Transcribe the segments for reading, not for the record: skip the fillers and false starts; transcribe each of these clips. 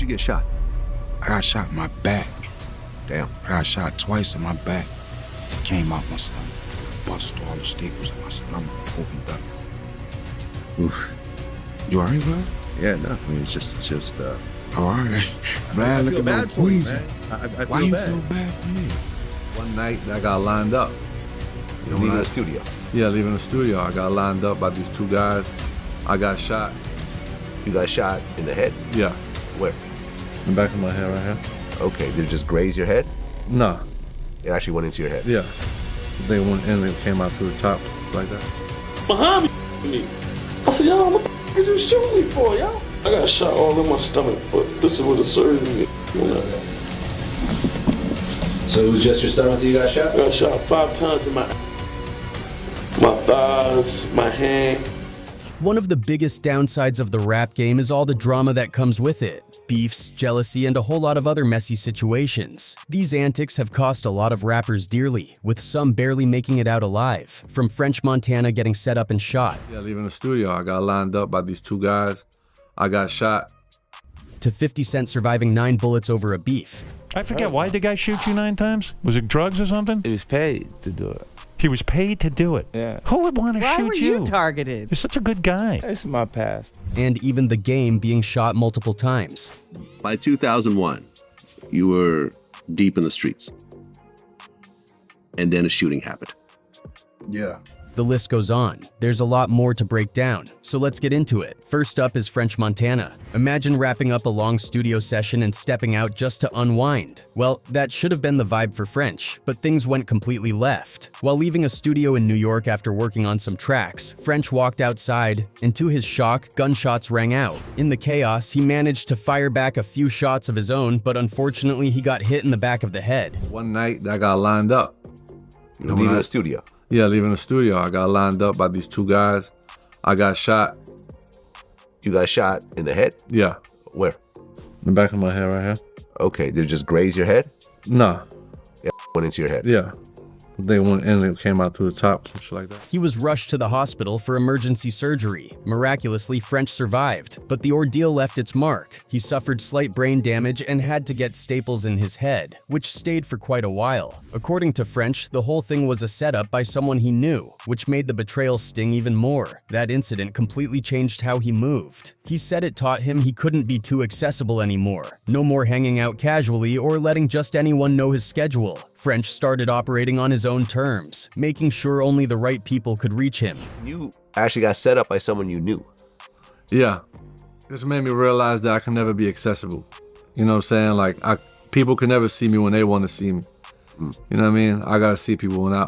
you get shot? I got shot in my back. Damn. I got shot twice in my back. Came out my stomach. Bust all the staples in my stomach. Opened up. Oof. You alright, bro? Yeah, no. I mean, it's just. All right. I feel bad for you, man. I Why feel you bad. feel bad for me? One night I got lined up. Leaving the studio. Yeah, leaving the studio. I got lined up by these two guys. I got shot. You got shot in the head? Yeah, Where? in the back of my head right here. Okay, did it just graze your head? Nah, It actually went into your head. yeah. They went in and came out through the top like that. Behind me. I said, y'all, what the f is you shooting me for, y'all? I got shot all in my stomach, but this is what the surgery is. So it was just your stomach that you got shot? I got shot 5 times in my thighs, my hand. One of the biggest downsides of the rap game is all the drama that comes with it. Beefs, jealousy, and a whole lot of other messy situations. These antics have cost a lot of rappers dearly, with some barely making it out alive. From French Montana getting set up and shot, Yeah, leaving the studio. I got lined up by these two guys. I got shot. to 50 Cent surviving 9 bullets over a beef. I forget, why did the guy shoot you 9 times? Was it drugs or something? He was paid to do it. He was paid to do it. Yeah. Who would want to Why shoot were you? you targeted? You're such a good guy. This is my past. And even the game being shot multiple times. By 2001, you were deep in the streets. And then a shooting happened. Yeah. The list goes on. There's a lot more to break down, so let's get into it. First up is French Montana. Imagine wrapping up a long studio session and stepping out just to unwind. Well, that should have been the vibe for French, but things went completely left. While leaving a studio in New York after working on some tracks, French walked outside, and to his shock, gunshots rang out. In the chaos, he managed to fire back a few shots of his own, but unfortunately he got hit in the back of the head. One night I got lined up. Leaving the studio. Yeah, leaving the studio. I got lined up by these two guys. I got shot. You got shot in the head? Yeah, Where? in the back of my head right here. Okay, did it just graze your head? Nah, It went into your head. yeah. They went in and came out through the top, some shit like that. He was rushed to the hospital for emergency surgery. Miraculously, French survived, but the ordeal left its mark. He suffered slight brain damage and had to get staples in his head, which stayed for quite a while. According to French, the whole thing was a setup by someone he knew, which made the betrayal sting even more. That incident completely changed how he moved. He said it taught him he couldn't be too accessible anymore. No more hanging out casually or letting just anyone know his schedule. French started operating on his own terms, making sure only the right people could reach him. You actually got set up by someone you knew. Yeah, this made me realize that I can never be accessible. You know what I'm saying? Like, people can never see me when they want to see me. You know what I mean? I gotta see people when I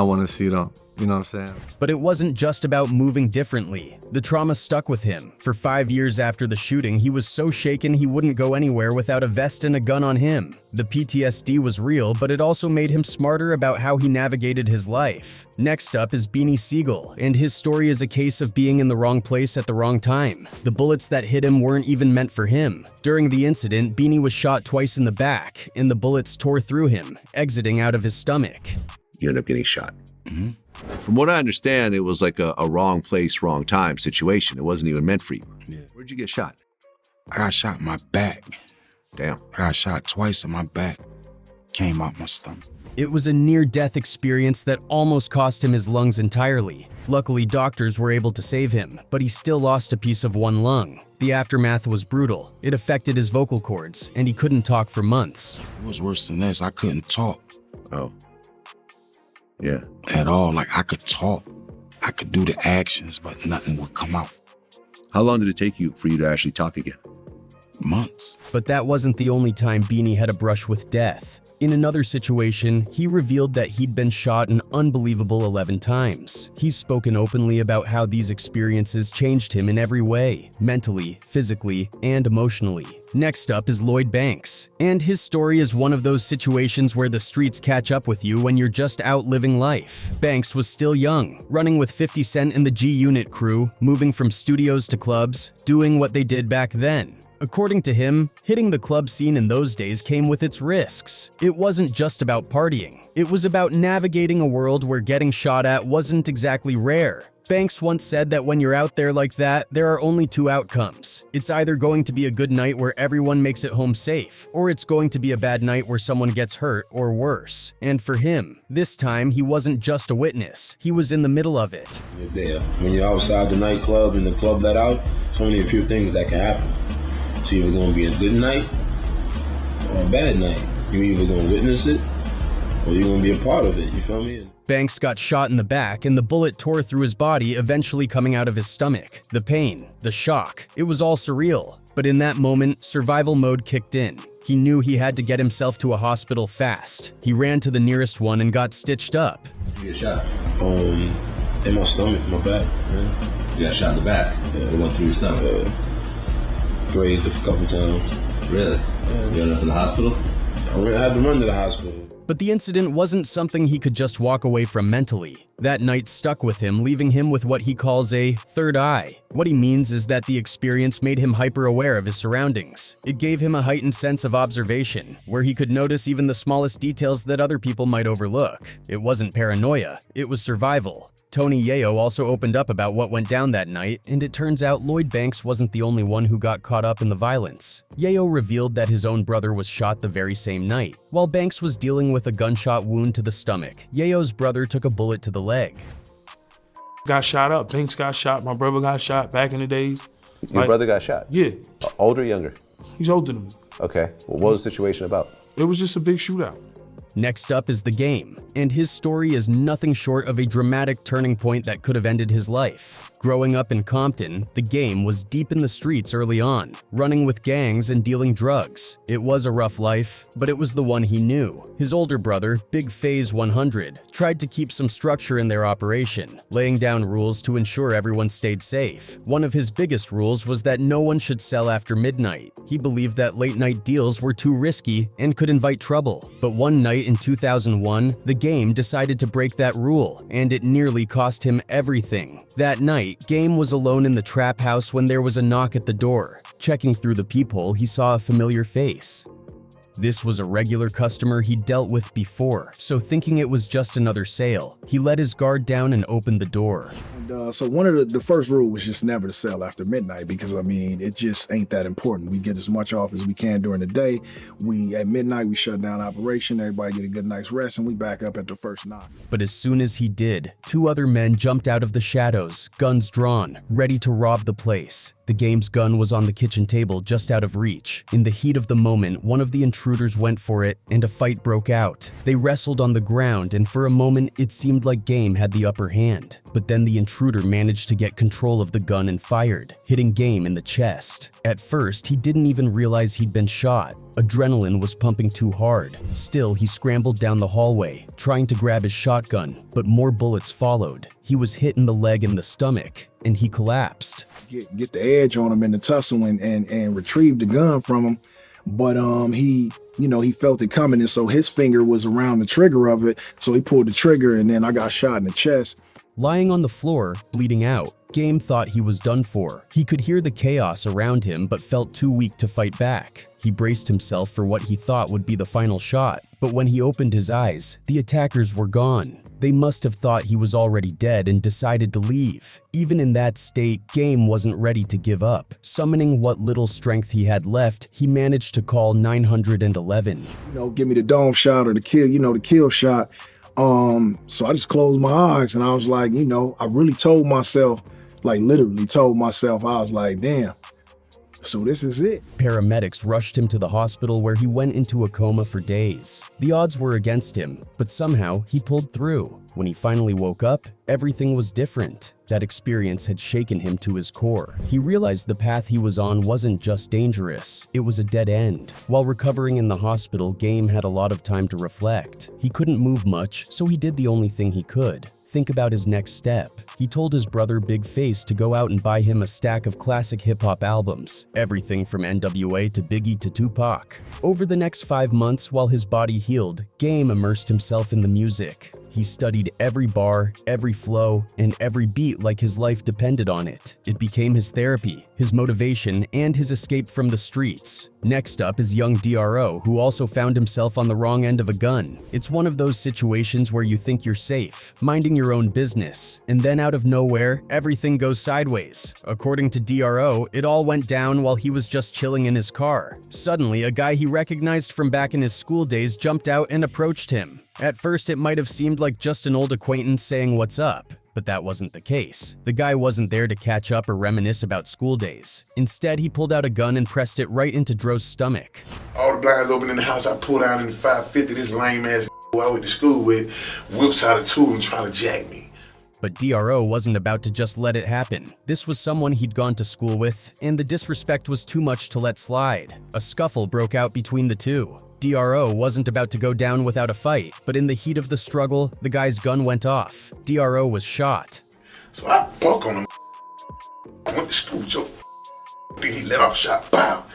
want to see them. You know what I'm saying? But it wasn't just about moving differently. The trauma stuck with him. For 5 years after the shooting, he was so shaken he wouldn't go anywhere without a vest and a gun on him. The PTSD was real, but it also made him smarter about how he navigated his life. Next up is Beanie Sigel, and his story is a case of being in the wrong place at the wrong time. The bullets that hit him weren't even meant for him. During the incident, Beanie was shot twice in the back, and the bullets tore through him, exiting out of his stomach. You end up getting shot. From what I understand, it was like a wrong place, wrong time situation. It wasn't even meant for you. Yeah. Where'd you get shot? I got shot in my back. Damn. I got shot twice in my back. Came out my stomach. It was a near-death experience that almost cost him his lungs entirely. Luckily, doctors were able to save him, but he still lost a piece of one lung. The aftermath was brutal. It affected his vocal cords, and he couldn't talk for months. It was worse than this. I couldn't talk Oh. Yeah. at all. Like, I could talk. I could do the actions, but nothing would come out. How long did it take you for you to actually talk again? Months. But that wasn't the only time Beanie had a brush with death. In another situation, he revealed that he'd been shot an unbelievable 11 times. He's spoken openly about how these experiences changed him in every way, mentally, physically, and emotionally. Next up is Lloyd Banks, and his story is one of those situations where the streets catch up with you when you're just out living life. Banks was still young, running with 50 Cent and the G-Unit crew, moving from studios to clubs, doing what they did back then. According to him, hitting the club scene in those days came with its risks. It wasn't just about partying. It was about navigating a world where getting shot at wasn't exactly rare. Banks once said that when you're out there like that, there are only two outcomes. It's either going to be a good night where everyone makes it home safe, or it's going to be a bad night where someone gets hurt or worse. And for him, this time he wasn't just a witness, he was in the middle of it. You're there. When you're outside the nightclub and the club let out, it's only a few things that can happen. It's either going to be a good night or a bad night. You're either going to witness it or you're going to be a part of it, you feel me? Banks got shot in the back and the bullet tore through his body, eventually coming out of his stomach. The pain, the shock, it was all surreal. But in that moment, survival mode kicked in. He knew he had to get himself to a hospital fast. He ran to the nearest one and got stitched up. You get shot? In my stomach, my back. Yeah. You got shot in the back? Yeah. It went through your stomach? Grazed a couple times. Really? Yeah. You ended up in the hospital? I had to run to the hospital. But the incident wasn't something he could just walk away from mentally. That night stuck with him, leaving him with what he calls a third eye. What he means is that the experience made him hyper-aware of his surroundings. It gave him a heightened sense of observation, where he could notice even the smallest details that other people might overlook. It wasn't paranoia, it was survival. Tony Yayo also opened up about what went down that night, and it turns out Lloyd Banks wasn't the only one who got caught up in the violence. Yayo revealed that his own brother was shot the very same night. While Banks was dealing with a gunshot wound to the stomach, Yayo's brother took a bullet to the leg. Got shot up. Banks got shot. My brother got shot back in the days. Your brother got shot? Yeah. Older or younger? He's older than me. Okay. Well, what was the situation about? It was just a big shootout. Next up is The Game, and his story is nothing short of a dramatic turning point that could have ended his life. Growing up in Compton, The Game was deep in the streets early on, running with gangs and dealing drugs. It was a rough life, but it was the one he knew. His older brother, Big Phase 100, tried to keep some structure in their operation, laying down rules to ensure everyone stayed safe. One of his biggest rules was that no one should sell after midnight. He believed that late-night deals were too risky and could invite trouble. But one night in 2001, The Game decided to break that rule, and it nearly cost him everything. That night, Game was alone in the trap house when there was a knock at the door. Checking through the peephole, he saw a familiar face. This was a regular customer he'd dealt with before, so thinking it was just another sale, he let his guard down and opened the door. So one of the first rule was just never to sell after midnight because, I mean, it just ain't that important. We get as much off as we can during the day. At midnight, we shut down operation, everybody get a good night's rest, and we back up at the first knock. But as soon as he did, two other men jumped out of the shadows, guns drawn, ready to rob the place. The Game's gun was on the kitchen table just out of reach. In the heat of the moment, one of the intruders went for it, and a fight broke out. They wrestled on the ground, and for a moment, it seemed like Game had the upper hand. But then the intruder managed to get control of the gun and fired, hitting Game in the chest. At first, he didn't even realize he'd been shot. Adrenaline was pumping too hard. Still, he scrambled down the hallway, trying to grab his shotgun, but more bullets followed. He was hit in the leg and the stomach, and he collapsed. Get the edge on him in the tussle and retrieve the gun from him. But he felt it coming, and so his finger was around the trigger of it, so he pulled the trigger, and then I got shot in the chest. Lying on the floor, bleeding out, Game thought he was done for. He could hear the chaos around him but felt too weak to fight back. He braced himself for what he thought would be the final shot, but when he opened his eyes, the attackers were gone. They must have thought he was already dead and decided to leave. Even in that state, Game wasn't ready to give up. Summoning what little strength he had left, he managed to call 911. Give me the dome shot or the kill shot. So I just closed my eyes and I was like, I really told myself, like literally told myself, I was like, damn, so this is it. Paramedics rushed him to the hospital where he went into a coma for days. The odds were against him, but somehow he pulled through. When he finally woke up, everything was different. That experience had shaken him to his core. He realized the path he was on wasn't just dangerous, it was a dead end. While recovering in the hospital, Game had a lot of time to reflect. He couldn't move much, so he did the only thing he could. Think about his next step. He told his brother Big Face to go out and buy him a stack of classic hip-hop albums, everything from NWA to Biggie to Tupac. Over the next 5 months while his body healed, Game immersed himself in the music. He studied every bar, every flow, and every beat like his life depended on it. It became his therapy, his motivation, and his escape from the streets. Next up is young DRO, who also found himself on the wrong end of a gun. It's one of those situations where you think you're safe, minding your own business, and then out of nowhere, everything goes sideways. According to DRO, it all went down while he was just chilling in his car. Suddenly, a guy he recognized from back in his school days jumped out and approached him. At first, it might have seemed like just an old acquaintance saying what's up, but that wasn't the case. The guy wasn't there to catch up or reminisce about school days. Instead, he pulled out a gun and pressed it right into Dro's stomach. All the blinds open in the house, I pulled out in the 550, this lame ass who I went to school with whips out a tool and trying to jack me. But DRO wasn't about to just let it happen. This was someone he'd gone to school with, and the disrespect was too much to let slide. A scuffle broke out between the two. DRO wasn't about to go down without a fight, but in the heat of the struggle, the guy's gun went off. DRO was shot. So I buck on him. I went to school with your then he let off a shot, pow,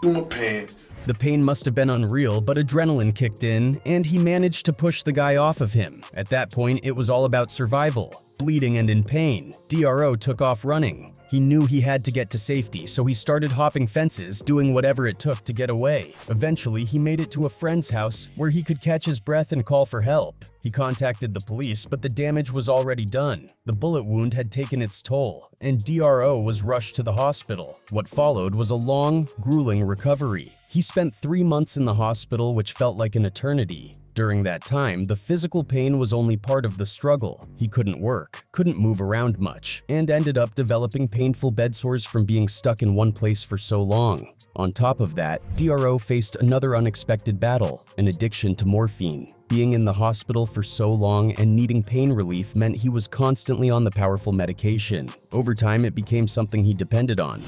through my pants. The pain must have been unreal, but adrenaline kicked in, and he managed to push the guy off of him. At that point, it was all about survival. Bleeding and in pain, DRO took off running. He knew he had to get to safety, so he started hopping fences, doing whatever it took to get away. Eventually, he made it to a friend's house where he could catch his breath and call for help. He contacted the police, but the damage was already done. The bullet wound had taken its toll, and DRO was rushed to the hospital. What followed was a long, grueling recovery. He spent 3 months in the hospital, which felt like an eternity. During that time, the physical pain was only part of the struggle. He couldn't work, couldn't move around much, and ended up developing painful bed sores from being stuck in one place for so long. On top of that, DRO faced another unexpected battle, an addiction to morphine. Being in the hospital for so long and needing pain relief meant he was constantly on the powerful medication. Over time, it became something he depended on.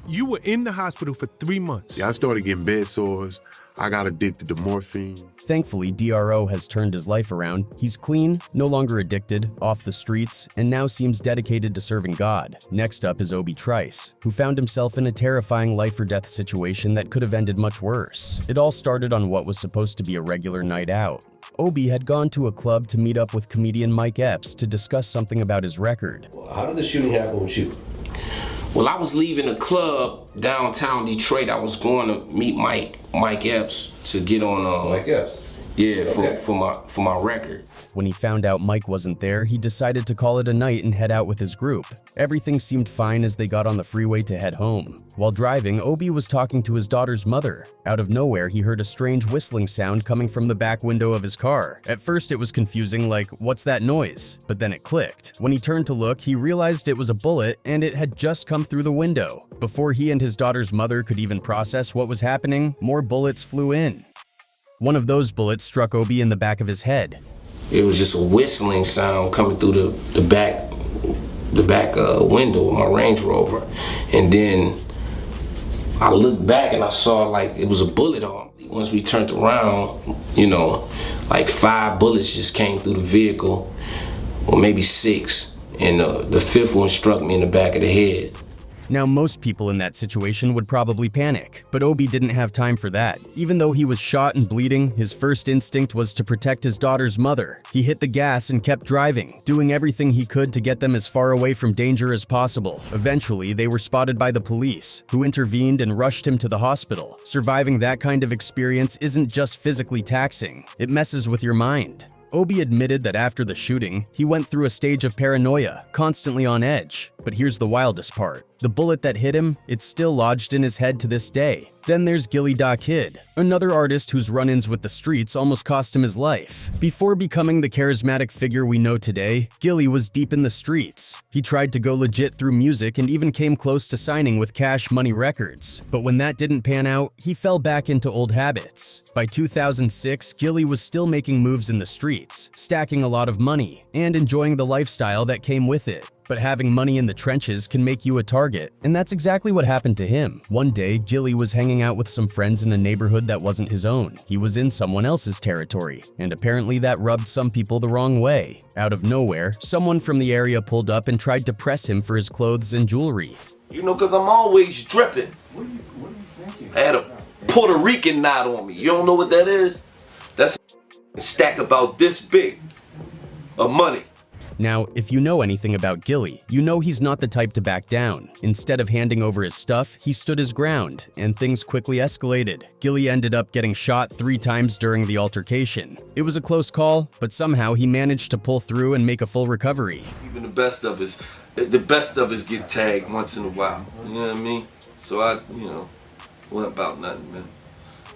You were in the hospital for 3 months. Yeah, I started getting bed sores. I got addicted to morphine. Thankfully, DRO has turned his life around. He's clean, no longer addicted, off the streets, and now seems dedicated to serving God. Next up is Obie Trice, who found himself in a terrifying life-or-death situation that could have ended much worse. It all started on what was supposed to be a regular night out. Obie had gone to a club to meet up with comedian Mike Epps to discuss something about his record. How did the shooting happen with you? Well, I was leaving a club downtown Detroit. I was going to meet Mike Epps to get on. Mike Epps. Yeah, for my record. When he found out Mike wasn't there, he decided to call it a night and head out with his group. Everything seemed fine as they got on the freeway to head home. While driving, Obie was talking to his daughter's mother. Out of nowhere, he heard a strange whistling sound coming from the back window of his car. At first, it was confusing, like, what's that noise? But then it clicked. When he turned to look, he realized it was a bullet, and it had just come through the window. Before he and his daughter's mother could even process what was happening, more bullets flew in. One of those bullets struck Obie in the back of his head. It was just a whistling sound coming through the back window of my Range Rover, and then I looked back and I saw like it was a bullet on me. Once we turned around, like 5 bullets just came through the vehicle, or maybe 6, and the 5th one struck me in the back of the head. Now, most people in that situation would probably panic, but Obie didn't have time for that. Even though he was shot and bleeding, his first instinct was to protect his daughter's mother. He hit the gas and kept driving, doing everything he could to get them as far away from danger as possible. Eventually, they were spotted by the police, who intervened and rushed him to the hospital. Surviving that kind of experience isn't just physically taxing, it messes with your mind. Obie admitted that after the shooting, he went through a stage of paranoia, constantly on edge. But here's the wildest part. The bullet that hit him, it's still lodged in his head to this day. Then there's Gillie Da Kid, another artist whose run-ins with the streets almost cost him his life. Before becoming the charismatic figure we know today, Gillie was deep in the streets. He tried to go legit through music and even came close to signing with Cash Money Records. But when that didn't pan out, he fell back into old habits. By 2006, Gillie was still making moves in the streets, stacking a lot of money, and enjoying the lifestyle that came with it. But having money in the trenches can make you a target, and that's exactly what happened to him. One day, Gillie was hanging out with some friends in a neighborhood that wasn't his own. He was in someone else's territory, and apparently that rubbed some people the wrong way. Out of nowhere, someone from the area pulled up and tried to press him for his clothes and jewelry. Cause I'm always dripping. I had a Puerto Rican knot on me. You don't know what that is? That's a stack about this big. of money. Now, if you know anything about Gillie, you know he's not the type to back down. Instead of handing over his stuff, he stood his ground, and things quickly escalated. Gillie ended up getting shot 3 times during the altercation. It was a close call, but somehow he managed to pull through and make a full recovery. Even the best of us get tagged once in a while. You know what I mean? So I, wasn't about nothing, man.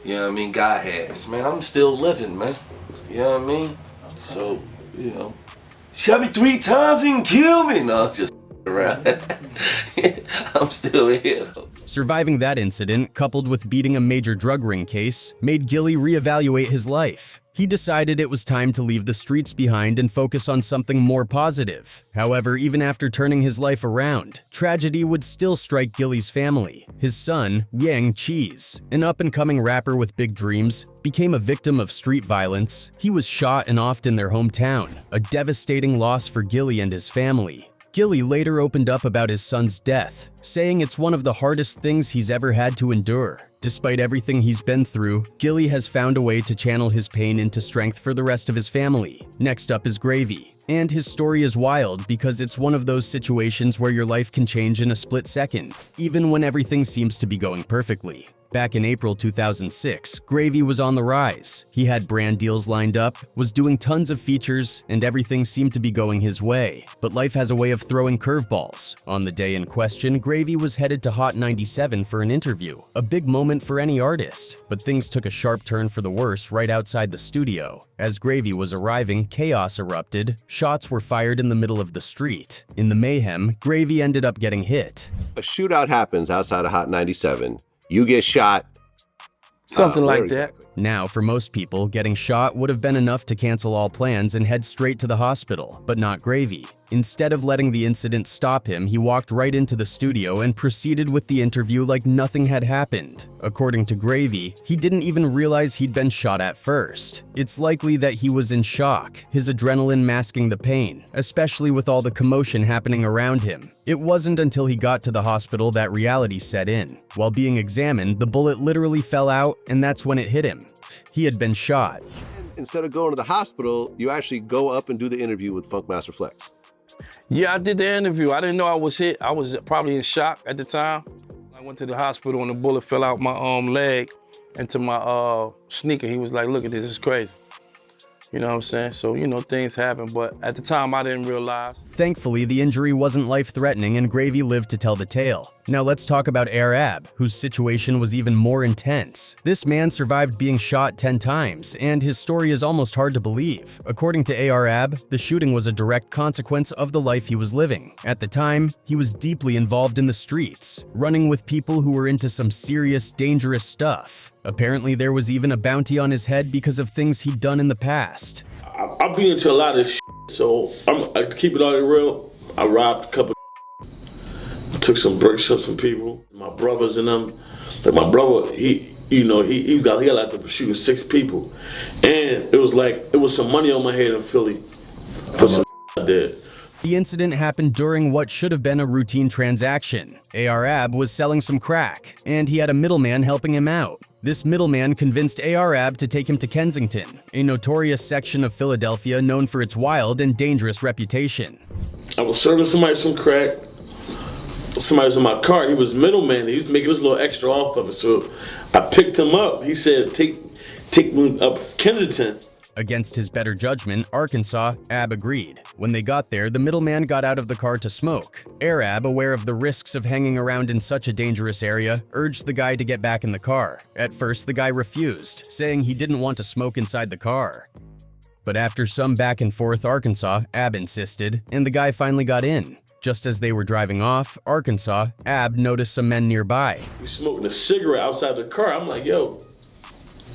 You know what I mean? God has, man. I'm still living, man. You know what I mean? So, shot me 3 times and kill me. No, just around. I'm still here, though. Surviving that incident, coupled with beating a major drug ring case, made Gillie reevaluate his life. He decided it was time to leave the streets behind and focus on something more positive. However, even after turning his life around, tragedy would still strike Gillie's family. His son, Yang Cheese, an up-and-coming rapper with big dreams, became a victim of street violence. He was shot and offed in their hometown, a devastating loss for Gillie and his family. Gillie later opened up about his son's death, saying it's one of the hardest things he's ever had to endure. Despite everything he's been through, Gillie has found a way to channel his pain into strength for the rest of his family. Next up is Gravy. And his story is wild because it's one of those situations where your life can change in a split second, even when everything seems to be going perfectly. Back in April 2006, Gravy was on the rise. He had brand deals lined up, was doing tons of features, and everything seemed to be going his way. But life has a way of throwing curveballs. On the day in question, Gravy was headed to Hot 97 for an interview, a big moment for any artist. But things took a sharp turn for the worse right outside the studio. As Gravy was arriving, chaos erupted. Shots were fired in the middle of the street. In the mayhem, Gravy ended up getting hit. A shootout happens outside of Hot 97. You get shot. Something like that. Now, for most people, getting shot would have been enough to cancel all plans and head straight to the hospital, but not Gravy. Instead of letting the incident stop him, he walked right into the studio and proceeded with the interview like nothing had happened. According to Gravy, he didn't even realize he'd been shot at first. It's likely that he was in shock, his adrenaline masking the pain, especially with all the commotion happening around him. It wasn't until he got to the hospital that reality set in. While being examined, the bullet literally fell out, and that's when it hit him. He had been shot. Instead of going to the hospital, you actually go up and do the interview with Funkmaster Flex. Yeah, I did the interview. I didn't know I was hit. I was probably in shock at the time. I went to the hospital and the bullet fell out my leg into my sneaker. He was like, look at this, it's crazy. You know what I'm saying? So, things happen, but at the time I didn't realize. Thankfully, the injury wasn't life-threatening and Gravy lived to tell the tale. Now let's talk about Arab, whose situation was even more intense. This man survived being shot 10 times, and his story is almost hard to believe. According to Arab, the shooting was a direct consequence of the life he was living. At the time, he was deeply involved in the streets, running with people who were into some serious, dangerous stuff. Apparently, there was even a bounty on his head because of things he'd done in the past. I've been into a lot of shit, so I keep it all real. I robbed a couple. I took some bricks from some people, my brothers and them. Like my brother, he got locked up for shooting 6 people, and it was some money on my head in Philly for some I did. The incident happened during what should have been a routine transaction. Arab was selling some crack, and he had a middleman helping him out. This middleman convinced Arab to take him to Kensington, a notorious section of Philadelphia known for its wild and dangerous reputation. I was serving somebody some crack. Somebody was in my car. He was middleman. He was making this little extra off of it. So I picked him up. He said, take me up Kensington. Against his better judgment, Arkansas, Ab agreed. When they got there, the middleman got out of the car to smoke. Arab, aware of the risks of hanging around in such a dangerous area, urged the guy to get back in the car. At first, the guy refused, saying he didn't want to smoke inside the car. But after some back and forth, Arkansas, Ab insisted, and the guy finally got in. Just as they were driving off, Arkansas, Ab noticed some men nearby. He smoking a cigarette outside the car. I'm like, yo,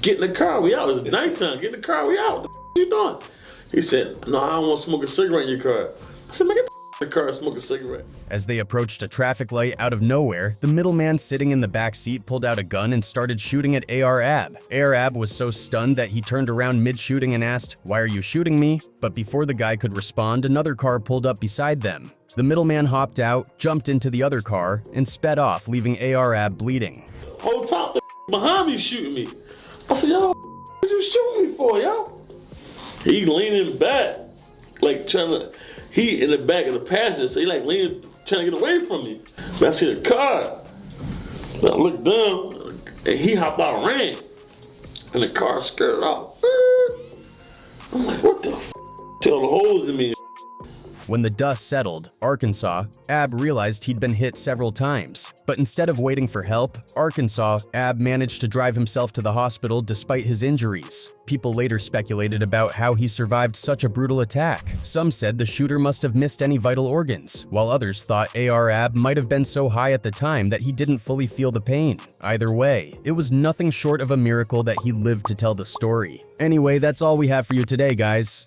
get in the car, we out. It's nighttime, get in the car, we out. What the you doing? He said, no, I don't want to smoke a cigarette in your car. I said, man, get the car and smoke a cigarette. As they approached a traffic light out of nowhere, the middleman sitting in the back seat pulled out a gun and started shooting at Arab. Arab was so stunned that he turned around mid-shooting and asked, "Why are you shooting me?" But before the guy could respond, another car pulled up beside them. The middleman hopped out, jumped into the other car, and sped off, leaving Arab bleeding. Whole top, the behind me shooting me. I said, yo, what you shooting me for, yo? He leaning back. like he in the back of the passenger, so he like leaning, trying to get away from me. But I see the car. I looked down, and he hopped out and ran. And the car skirted off. I'm like, what the f? Tell the holes in me. When the dust settled, Arkansas, Ab realized he'd been hit several times. But instead of waiting for help, Ab managed to drive himself to the hospital despite his injuries. People later speculated about how he survived such a brutal attack. Some said the shooter must have missed any vital organs, while others thought Ab might have been so high at the time that he didn't fully feel the pain. Either way, it was nothing short of a miracle that he lived to tell the story. Anyway, that's all we have for you today, guys.